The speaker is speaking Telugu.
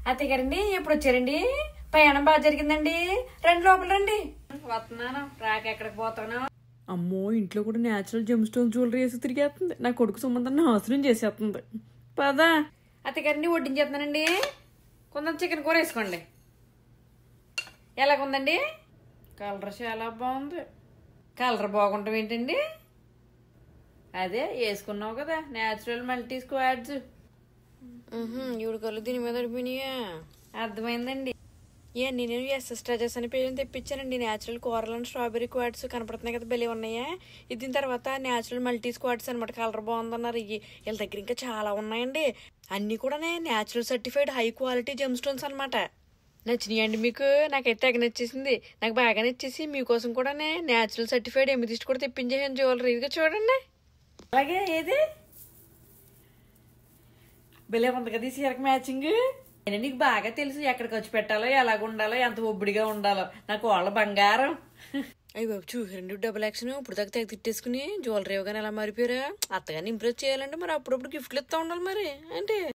అత్తయ్య గారండి ఎప్పుడు వచ్చారండి? ప్రయాణం బాగా జరిగిందండి. రండి లోపల రండి. వస్తున్నాను. రాక ఎక్కడికి పోతాను? అమ్మో, ఇంట్లో కూడా న్యాచురల్ జెమ్ స్టోన్ జ్యువెలరీ వేసి తిరిగేస్తుంది. నా కొడుకు సంబంధాన్ని నాశనం చేసేస్తుంది. పదా అత్తయ్య గారిని వడ్డించేస్తున్నానండి. కొంచెం చికెన్ కూర వేసుకోండి. ఎలాగుందండి? కలర్ చాలా బాగుంది. కలర్ బాగుంటాం ఏంటండి? అదే వేసుకున్నావు కదా న్యాచురల్ మల్టీ స్క్వాడ్స్. ఈవిడ కళ్ళు దీని మీద అడిపోయినాయా? అర్థమైందండి. నేను ఎస్ఎస్ ట్రెజర్స్ అని పేరు తెప్పించానండి. న్యాచురల్ కూరలను స్ట్రాబెరీ క్వాడ్స్ కనపడుతున్నాయి కదా, భలే ఉన్నాయా? ఇది తర్వాత న్యాచురల్ మల్టీ స్క్వాడ్స్ అనమాట. కలర్ బాగుందన్నారు. వీళ్ళ దగ్గర ఇంకా చాలా ఉన్నాయండి. అన్ని కూడా natural certified high quality gem stones అనమాట. నచ్చినాయండి మీకు? నాకైతే తెగ నచ్చేసింది. నాకు బాగా నచ్చేసి మీకోసం కూడా న్యాచురల్ సర్టిఫైడ్ ఎమితిస్ట్ కూడా తెప్పించేసాను జ్యువెలరీ. ఇదిగా చూడండి. అలాగే ఏది భలే ఉంది కదా ఈ చీరకు మ్యాచింగ్. నీకు బాగా తెలుసు ఎక్కడ ఖర్చు పెట్టాలో, ఎలాగ ఉండాలో, ఎంత ఒబ్బడిగా ఉండాలో. నాకు వాళ్ళ బంగారం. అయ్యి బాబు, చూసారండి డబుల్ యాక్షన్. ఇప్పుడు దాకా తెగ తిట్టేసుకుని జ్యువెలరీ ఇవ్వగానే ఎలా మారిపోయారా? అత్తగారిని ఇంప్రెస్ చేయాలంటే మరి అప్పుడప్పుడు గిఫ్ట్లు ఇస్తా ఉండాలి మరి అంటే.